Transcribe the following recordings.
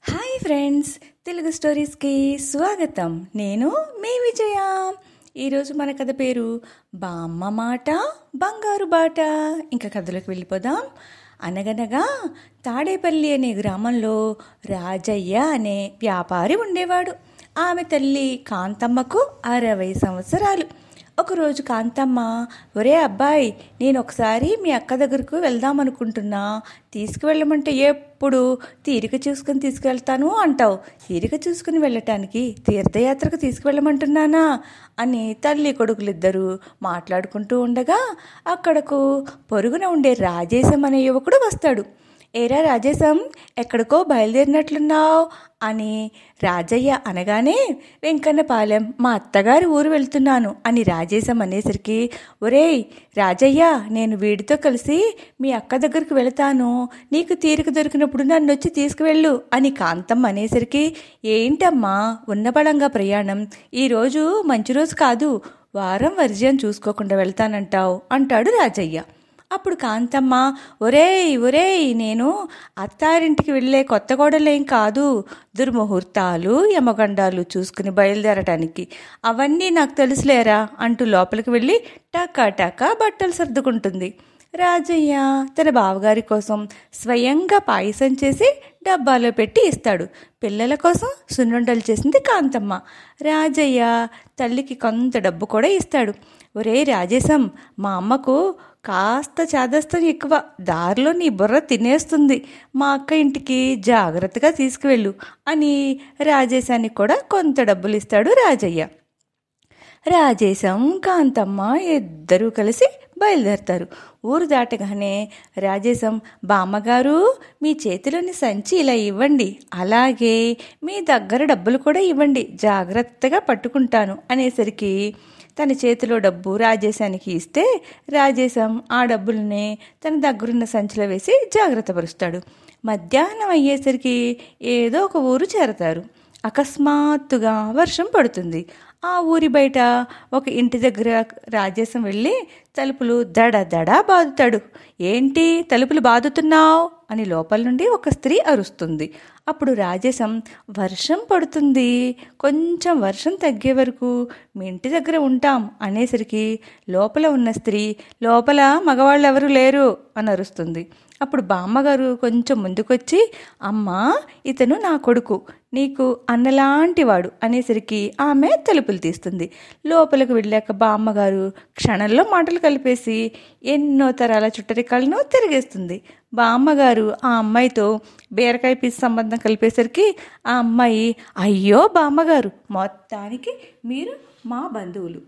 Hi friends, Telugu స్టోరీస్కి స్వాగతం. నేను మీ విజయ. ఈరోజు మన కథ పేరు బామ్మ మాట బంగారు బాట. ఇంకా కథలోకి వెళ్ళిపోదాం. అనగనగా తాడేపల్లి అనే గ్రామంలో రాజయ్య అనే వ్యాపారి ఉండేవాడు. ఆమె తల్లి కాంతమ్మకు 60 సంవత్సరాలు. ఒకరోజు కాంతమ్మ, ఒరే అబ్బాయి, నేను ఒకసారి మీ అక్క దగ్గరకు వెళ్దామనుకుంటున్నా, తీసుకువెళ్ళమంటే ఎప్పుడు తీరిక చూసుకుని తీసుకువెళ్తాను అంటావు. తీరిక చూసుకుని వెళ్ళటానికి తీర్థయాత్రకు తీసుకువెళ్ళమంటున్నానా అని తల్లి కొడుకులిద్దరూ మాట్లాడుకుంటూ ఉండగా అక్కడకు పొరుగున ఉండే రాజేశం అనే యువకుడు వస్తాడు. ఏరా రాజేశం, ఎక్కడికో బయలుదేరినట్లున్నావు అని రాజయ్య అనగానే, వెంకన్నపాలెం మా అత్తగారి ఊరు వెళ్తున్నాను అని రాజేశం అనేసరికి, ఒరేయ్ రాజయ్య, నేను వీడితో కలిసి మీ అక్క దగ్గరికి వెళతాను, నీకు తీరిక దొరికినప్పుడు నన్ను వచ్చి తీసుకువెళ్ళు అని కాంతమ్మ అనేసరికి, ఏంటమ్మా ఉన్నబలంగా ప్రయాణం, ఈరోజు మంచి రోజు కాదు, వారం వర్జ్యం చూసుకోకుండా వెళ్తానంటావు అంటాడు రాజయ్య. అప్పుడు కాంతమ్మ, ఒరేయ్ ఒరేయ్, నేను అత్తారింటికి వెళ్ళే కొత్త కోడలేం కాదు, దుర్ముహూర్తాలు యమగండాలు చూసుకుని బయలుదేరటానికి, అవన్నీ నాకు తెలుసులేరా అంటూ లోపలికి వెళ్ళి టకా బట్టలు సర్దుకుంటుంది. రాజయ్య తన బావగారి కోసం స్వయంగా పాయసం చేసి డబ్బాలో పెట్టి ఇస్తాడు. పిల్లల కోసం సున్నుండలు చేసింది కాంతమ్మ. రాజయ్య తల్లికి కొంత డబ్బు కూడా ఇస్తాడు. ఒరే రాజేశం, మా అమ్మకు కాస్త చాదస్తం ఎక్కువ, దారిలో నీ బుర్ర తినేస్తుంది, మా అక్క ఇంటికి జాగ్రత్తగా తీసుకువెళ్ళు అని రాజేశానికి కూడా కొంత డబ్బులు ఇస్తాడు రాజయ్య. రాజేశం కాంతమ్మ ఇద్దరూ కలిసి బయలుదేరతారు. ఊరు దాటగానే రాజేశం, బామ్మగారు, మీ చేతిలోని సంచి ఇలా ఇవ్వండి, అలాగే మీ దగ్గర డబ్బులు కూడా ఇవ్వండి, జాగ్రత్తగా పట్టుకుంటాను అనేసరికి తన చేతిలో డబ్బు రాజేశానికి ఇస్తే రాజేశం ఆ డబ్బుల్ని తన దగ్గరున్న సంచిలో వేసి జాగ్రత్త పరుస్తాడు. మధ్యాహ్నం అయ్యేసరికి ఏదో ఒక ఊరు చేరతారు. అకస్మాత్తుగా వర్షం పడుతుంది. ఆ ఊరి బయట ఒక ఇంటి దగ్గర రాజేశం వెళ్ళి తలుపులు దడ బాదుతాడు. ఏంటి తలుపులు బాదుతున్నావు అని లోపల నుండి ఒక స్త్రీ అరుస్తుంది. అప్పుడు రాజేశం, వర్షం పడుతుంది, కొంచెం వర్షం తగ్గే వరకు మీ ఇంటి దగ్గర ఉంటాం అనేసరికి లోపల ఉన్న స్త్రీ, లోపల మగవాళ్ళు ఎవరు లేరు అని అరుస్తుంది. అప్పుడు బామ్మగారు కొంచెం ముందుకొచ్చి, అమ్మా, ఇతను నా కొడుకు, నీకు అన్నలాంటివాడు అనేసరికి ఆమె తలుపులు తీస్తుంది. లోపలికి వెళ్ళాక బామ్మగారు క్షణంలో మాటలు కలిపేసి ఎన్నో తరాల చుట్టరికాలను తిరిగేస్తుంది. బామ్మగారు ఆ అమ్మాయితో బీరకాయ పీసు సంబంధం కలిపేసరికి ఆ అమ్మాయి, అయ్యో బామ్మగారు, మొత్తానికి మీరు మా బంధువులు,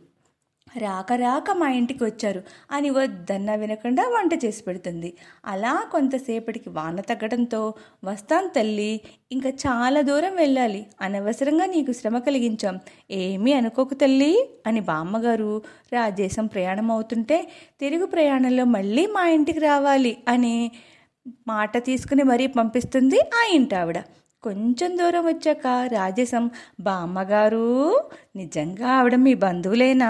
రాక మా ఇంటికి వచ్చారు అని వద్దన్నా వినకుండా వంట చేసి పెడుతుంది. అలా కొంతసేపటికి వాన తగ్గడంతో, వస్తాను తల్లి, ఇంకా చాలా దూరం వెళ్ళాలి, అనవసరంగా నీకు శ్రమ కలిగించాం, ఏమీ అనుకోకు తల్లి అని బామ్మగారు రాజేశం ప్రయాణం అవుతుంటే, తిరుగు ప్రయాణంలో మళ్ళీ మా ఇంటికి రావాలి అని మాట తీసుకుని మరీ పంపిస్తుంది ఆ ఇంటావిడ. కొంచెం దూరం వచ్చాక రాజేశం, బామ్మగారు, నిజంగా ఆవిడ మీ బంధువులేనా,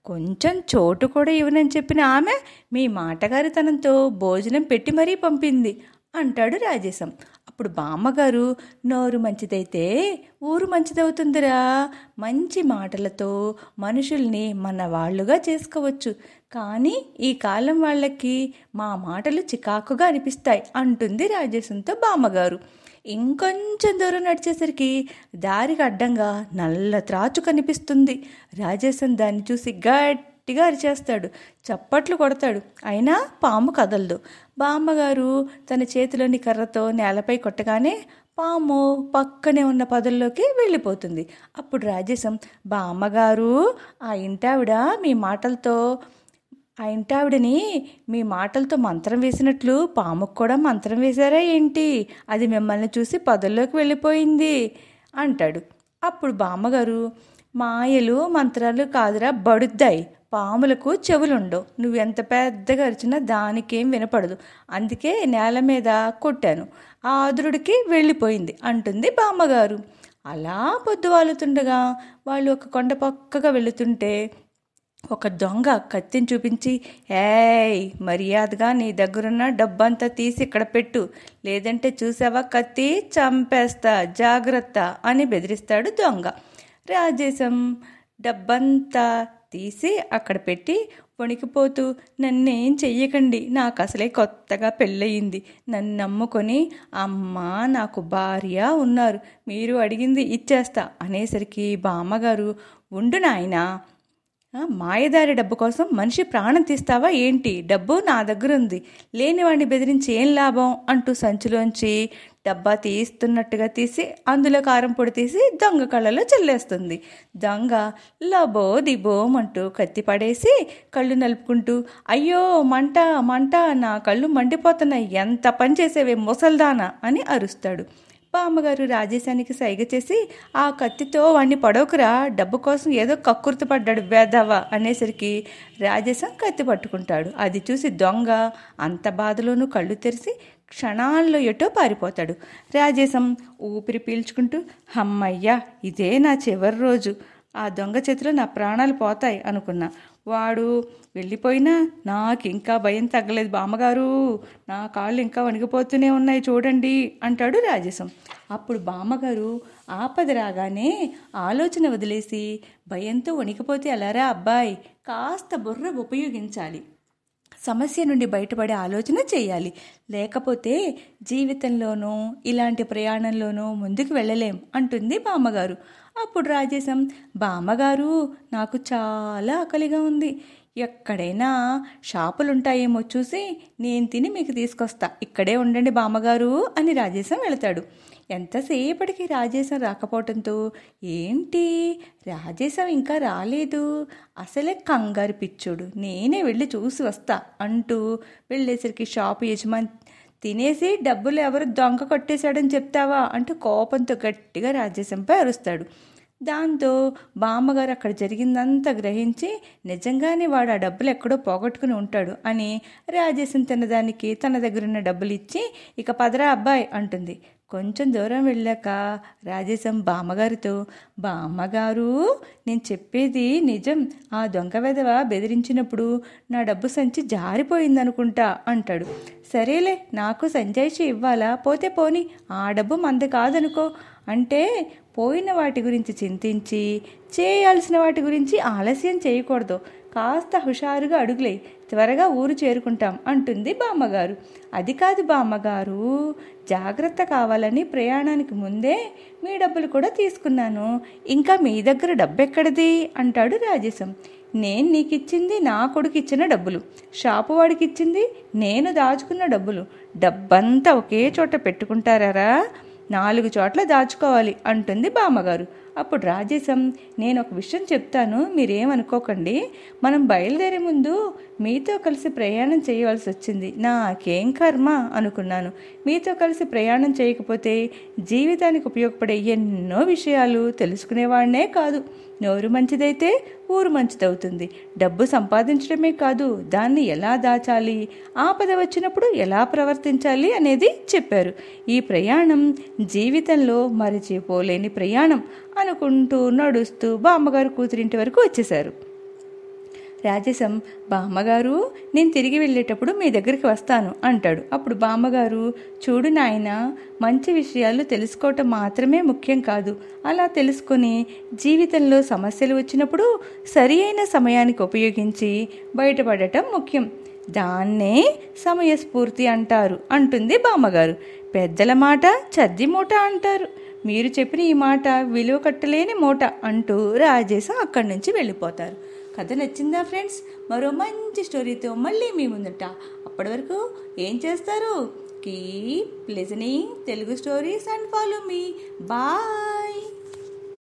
కొంచెం చోటు కూడా ఇవ్వనని చెప్పిన ఆమె మీ మాటగారితనంతో భోజనం పెట్టి మరీ పంపింది అంటాడు రాజేశం. అప్పుడు బామ్మగారు, నోరు మంచిదైతే ఊరు మంచిదవుతుందిరా, మంచి మాటలతో మనుషుల్ని మన వాళ్ళుగా చేసుకోవచ్చు, కానీ ఈ కాలం వాళ్ళకి మా మాటలు చికాకుగా అనిపిస్తాయి అంటుంది రాజేశంతో బామ్మగారు. ఇంకొంచెం దూరం నడిచేసరికి దారికి అడ్డంగా నల్ల త్రాచు కనిపిస్తుంది. రాజేశం దాన్ని చూసి గట్టిగా అరిచేస్తాడు, చప్పట్లు కొడతాడు, అయినా పాము కదలదు. బామ్మగారు తన చేతిలోని కర్రతో నేలపై కొట్టగానే పాము పక్కనే ఉన్న పదుల్లోకి వెళ్ళిపోతుంది. అప్పుడు రాజేశం, బామ్మగారు, ఆ ఇంటావిడని మీ మాటలతో మంత్రం వేసినట్లు పాముకు కూడా మంత్రం వేశారా ఏంటి, అది మిమ్మల్ని చూసి పదుల్లోకి వెళ్ళిపోయింది అంటాడు. అప్పుడు బామ్మగారు, మాయలు మంత్రాలు కాదురా బడుద్దాయి, పాములకు చెవులుండవు, నువ్వెంత పెద్దగా అరిచినా దానికేం వినపడదు, అందుకే నేల మీద కొట్టాను, ఆ ఆదురుడికి వెళ్ళిపోయింది అంటుంది బామ్మగారు. అలా పొద్దువాలుతుండగా వాళ్ళు ఒక కొండ పక్కగా వెళుతుంటే ఒక దొంగ కత్తిని చూపించి, ఏయ్ మర్యాదగా నీ దగ్గరున్న డబ్బంతా తీసి ఇక్కడ పెట్టు, లేదంటే చూసావా కత్తి చంపేస్తా, జాగ్రత్త అని బెదిరిస్తాడు దొంగ. రాజేశం డబ్బంతా తీసి అక్కడ పెట్టి వణికిపోతూ, నన్నేం చెయ్యకండి, నాకు అసలే కొత్తగా పెళ్ళయింది, నన్ను నమ్ముకొని అమ్మ నాకు భార్య ఉన్నారు, మీరు అడిగింది ఇచ్చేస్తా అనేసరికి బామ్మగారు, ఉండు నాయనా, మాయదారి డబ్బు కోసం మనిషి ప్రాణం తీస్తావా ఏంటి, డబ్బు నా దగ్గర ఉంది, లేనివాడిని బెదిరించి ఏం లాభం అంటూ సంచిలోంచి డబ్బా తీస్తున్నట్టుగా తీసి అందులో కారం పొడి తీసి దొంగ కళ్ళలో చల్లేస్తుంది. దొంగ లబో దిబోం అంటూ కత్తి పడేసి కళ్ళు నలుపుకుంటూ, అయ్యో మంట మంట, నా కళ్ళు మండిపోతున్నాయి, ఎంత పని చేసేవే ముసల్దానా అని అరుస్తాడు. బామ్మగారు రాజేశానికి సైగ చేసి, ఆ కత్తితో వాణ్ణి పడవకురా, డబ్బు కోసం ఏదో కక్కుర్తి పడ్డాడు వేదవ అనేసరికి రాజేశం కత్తి పట్టుకుంటాడు. అది చూసి దొంగ అంత బాధలోనూ కళ్ళు తెరిచి క్షణాల్లో ఎటో పారిపోతాడు. రాజేశం ఊపిరి పీల్చుకుంటూ, అమ్మయ్యా ఇదే నా చివరి రోజు, ఆ దొంగ చేతిలో నా ప్రాణాలు పోతాయి అనుకున్నా. వాడు వెళ్ళిపోయినా నాకు ఇంకా భయం తగ్గలేదు బామ్మగారు, నా కాళ్ళు ఇంకా వణికిపోతూనే ఉన్నాయి చూడండి అంటాడు రాజేశం. అప్పుడు బామ్మగారు ఆపద రాగానే ఆలోచన వదిలేసి, భయంతో వణికిపోతే అలారా అబ్బాయి, కాస్త బుర్ర ఉపయోగించాలి, సమస్య నుండి బయటపడే ఆలోచన చేయాలి, లేకపోతే జీవితంలోనూ ఇలాంటి ప్రయాణంలోనూ ముందుకు వెళ్ళలేం అంటుంది బామ్మగారు. అప్పుడు రాజేశం, బామ్మగారు నాకు చాలా ఆకలిగా ఉంది, ఎక్కడైనా షాపులుంటాయేమో చూసి నేను తిని మీకు తీసుకొస్తా, ఇక్కడే ఉండండి బామ్మగారు అని రాజేశం వెళతాడు. ఎంతసేపటికి రాజేశం రాకపోవటంతో, ఏంటి రాజేశం ఇంకా రాలేదు, అసలే కంగారు పిచ్చుడు, నేనే వెళ్ళి చూసి వస్తా అంటూ వెళ్ళేసరికి షాపు యజమాని, తినేసి డబ్బులు ఎవరు దొంగ కొట్టేశాడని చెప్తావా అంటూ కోపంతో గట్టిగా రాజేశంపై అరుస్తాడు. దాంతో బామ్మగారు అక్కడ జరిగిందంతా గ్రహించి, నిజంగానే వాడు ఆ డబ్బులు ఎక్కడో పోగొట్టుకుని ఉంటాడు అని రాజేశం తినదానికి తన దగ్గరున్న డబ్బులు ఇచ్చి, ఇక పదరా అబ్బాయి అంటుంది. కొంచెం దూరం వెళ్ళాక రాజేశం బామ్మగారితో, బామ్మగారు నేను చెప్పేది నిజం, ఆ దొంగ వెధవ బెదిరించినప్పుడు నా డబ్బు సంచి జారిపోయిందనుకుంటా అంటాడు. సరేలే, నాకు సంజాయిషి ఇవ్వాలా, పోతే పోని, ఆ డబ్బు మంది కాదనుకో అంటే, పోయిన వాటి గురించి చింతించి చేయాల్సిన వాటి గురించి ఆలస్యం చేయకూడదు, కాస్త హుషారుగా అడుగులే, త్వరగా ఊరు చేరుకుంటాం అంటుంది బామ్మగారు. అది కాదు బామ్మగారు, జాగ్రత్త కావాలని ప్రయాణానికి ముందే మీ డబ్బులు కూడా తీసుకున్నాను, ఇంకా మీ దగ్గర డబ్బెక్కడిది అంటాడు రాజేశం. నేను నీకిచ్చింది నా కొడుకు ఇచ్చిన డబ్బులు, షాపు వాడికి ఇచ్చింది నేను దాచుకున్న డబ్బులు, డబ్బంతా ఒకే చోట పెట్టుకుంటారా, 4 చోట్ల దాచుకోవాలి అంటుంది బామ్మగారు. అప్పుడు రాజేశం, నేను ఒక విషయం చెప్తాను, మీరేమనుకోకండి, మనం బయలుదేరే ముందు మీతో కలిసి ప్రయాణం చేయవలసి వచ్చింది, నాకేం కర్మ అనుకున్నాను, మీతో కలిసి ప్రయాణం చేయకపోతే జీవితానికి ఉపయోగపడే ఎన్నో విషయాలు తెలుసుకునేవాడినే కాదు, నోరు మంచిదైతే ఊరు మంచిదవుతుంది, డబ్బు సంపాదించడమే కాదు దాన్ని ఎలా దాచాలి, ఆపద వచ్చినప్పుడు ఎలా ప్రవర్తించాలి అనేది చెప్పారు. ఈ ప్రయాణం జీవితంలో మరిచిపోలేని ప్రయాణం అనుకుంటూ నడుస్తూ బామ్మగారు కూతురింటి వరకు వచ్చేశారు. రాజేశం, బామ్మగారు నేను తిరిగి వెళ్ళేటప్పుడు మీ దగ్గరికి వస్తాను అంటాడు. అప్పుడు బామ్మగారు, చూడు నాయన, మంచి విషయాలు తెలుసుకోవటం మాత్రమే ముఖ్యం కాదు, అలా తెలుసుకొని జీవితంలో సమస్యలు వచ్చినప్పుడు సరి అయిన సమయానికి ఉపయోగించి బయటపడటం ముఖ్యం, దాన్నే సమయస్ఫూర్తి అంటారు అంటుంది బామ్మగారు. పెద్దల మాట చద్ది మూట అంటారు, మీరు చెప్పిన ఈ మాట విలువ కట్టలేని మూట అంటూ రాజేశం అక్కడి నుంచి వెళ్ళిపోతారు. కథ నచ్చిందా ఫ్రెండ్స్? మరో మంచి స్టోరీతో మళ్ళీ మీ ముందుంట. అప్పటి వరకు ఏం చేస్తారు? Keep listening Telugu stories and follow me. Bye.